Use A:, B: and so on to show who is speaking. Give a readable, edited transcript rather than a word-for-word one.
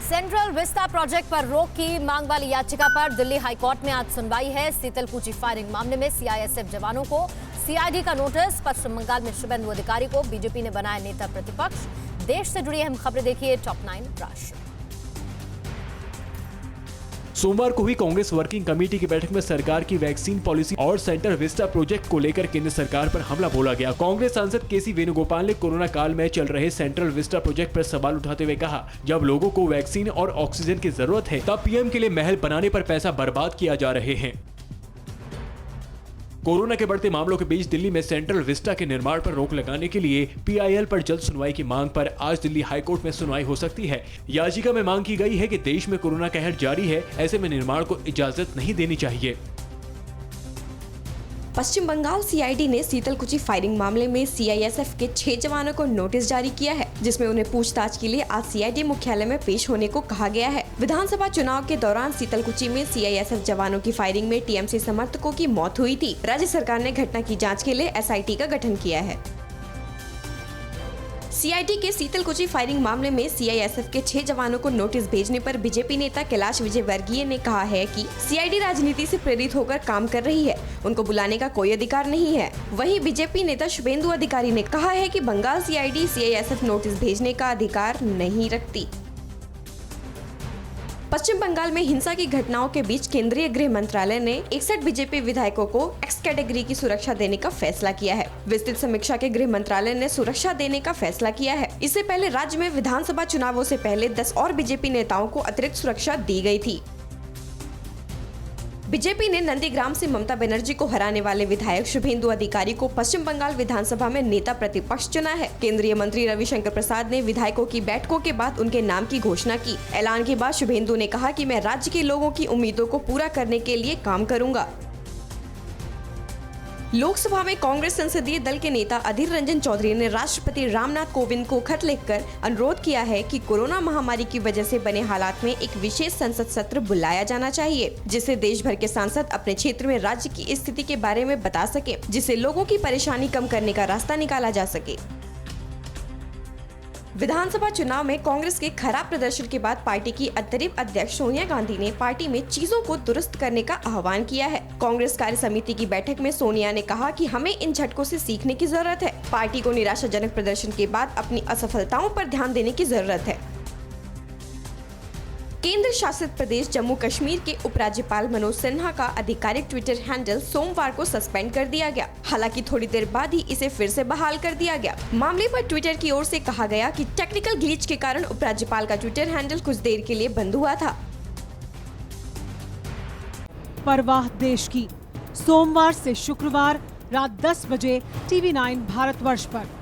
A: Central Vista project पर रोक की मांग वाली याचिका पर दिल्ली हाईकोर्ट में आज सुनवाई है। सीतलकुची फायरिंग मामले में सीआईएसएफ जवानों को सीआईडी का नोटिस। पश्चिम बंगाल में शुभेंदु अधिकारी को बीजेपी ने बनाया नेता प्रतिपक्ष। देश से जुड़ी अहम खबरें देखिए टॉप 9 राष्ट्र।
B: सोमवार को हुई कांग्रेस वर्किंग कमेटी की बैठक में सरकार की वैक्सीन पॉलिसी और सेंट्रल विस्टा प्रोजेक्ट को लेकर केंद्र सरकार पर हमला बोला गया। कांग्रेस सांसद केसी वेणुगोपाल ने कोरोना काल में चल रहे सेंट्रल विस्टा प्रोजेक्ट पर सवाल उठाते हुए कहा, जब लोगों को वैक्सीन और ऑक्सीजन की जरूरत है तब पीएम के लिए महल बनाने पर पैसा बर्बाद किया जा रहे हैं। कोरोना के बढ़ते मामलों के बीच दिल्ली में सेंट्रल विस्टा के निर्माण पर रोक लगाने के लिए पीआईएल पर जल्द सुनवाई की मांग पर आज दिल्ली हाईकोर्ट में सुनवाई हो सकती है। याचिका में मांग की गई है कि देश में कोरोना कहर जारी है, ऐसे में निर्माण को इजाजत नहीं देनी चाहिए।
C: पश्चिम बंगाल सीआईडी ने सीतलकुची फायरिंग मामले में सीआईएसएफ के 6 जवानों को नोटिस जारी किया है, जिसमें उन्हें पूछताछ के लिए आज सीआईडी मुख्यालय में पेश होने को कहा गया है। विधानसभा चुनाव के दौरान सीतलकुची में सीआईएसएफ जवानों की फायरिंग में टीएमसी समर्थकों की मौत हुई थी। राज्य सरकार ने घटना की जाँच के लिए एसआईटी का गठन किया है। सीआईडी के सीतलकुची फायरिंग मामले में सीआईएसएफ के 6 जवानों को नोटिस भेजने पर बीजेपी नेता कैलाश विजयवर्गीय ने कहा है कि सीआईडी राजनीति से प्रेरित होकर काम कर रही है, उनको बुलाने का कोई अधिकार नहीं है। वहीं बीजेपी नेता शुभेंदु अधिकारी ने कहा है कि बंगाल सीआईडी सीआईएसएफ नोटिस भेजने का अधिकार नहीं रखती। पश्चिम बंगाल में हिंसा की घटनाओं के बीच केंद्रीय गृह मंत्रालय ने 61 बीजेपी विधायकों को एक्स कैटेगरी की सुरक्षा देने का फैसला किया है। विस्तृत समीक्षा के गृह मंत्रालय ने सुरक्षा देने का फैसला किया है। इससे पहले राज्य में विधानसभा चुनावों से पहले 10 और बीजेपी नेताओं को अतिरिक्त सुरक्षा दी गई थी। बीजेपी ने नंदीग्राम से ममता बनर्जी को हराने वाले विधायक शुभेंदु अधिकारी को पश्चिम बंगाल विधानसभा में नेता प्रतिपक्ष चुना है। केंद्रीय मंत्री रविशंकर प्रसाद ने विधायकों की बैठकों के बाद उनके नाम की घोषणा की। ऐलान के बाद शुभेंदु ने कहा कि मैं राज्य के लोगों की उम्मीदों को पूरा करने के लिए काम करूंगा। लोकसभा में कांग्रेस संसदीय दल के नेता अधीर रंजन चौधरी ने राष्ट्रपति रामनाथ कोविंद को खत लिखकर अनुरोध किया है कि कोरोना महामारी की वजह से बने हालात में एक विशेष संसद सत्र बुलाया जाना चाहिए, जिससे देश भर के सांसद अपने क्षेत्र में राज्य की स्थिति के बारे में बता सके, जिससे लोगों की परेशानी कम करने का रास्ता निकाला जा सके। विधानसभा चुनाव में कांग्रेस के खराब प्रदर्शन के बाद पार्टी की अंतरिम अध्यक्ष सोनिया गांधी ने पार्टी में चीजों को दुरुस्त करने का आह्वान किया है। कांग्रेस कार्य समिति की बैठक में सोनिया ने कहा कि हमें इन झटकों से सीखने की जरूरत है। पार्टी को निराशाजनक प्रदर्शन के बाद अपनी असफलताओं पर ध्यान देने की जरूरत है। केंद्र शासित प्रदेश जम्मू कश्मीर के उपराज्यपाल मनोज सिन्हा का आधिकारिक ट्विटर हैंडल सोमवार को सस्पेंड कर दिया गया। हालांकि थोड़ी देर बाद ही इसे फिर से बहाल कर दिया गया। मामले पर ट्विटर की ओर से कहा गया कि टेक्निकल ग्लिच के कारण उपराज्यपाल का ट्विटर हैंडल कुछ देर के लिए बंद हुआ था।
D: परवाह देश की, सोमवार से शुक्रवार रात 10 बजे TV9 भारतवर्ष पर।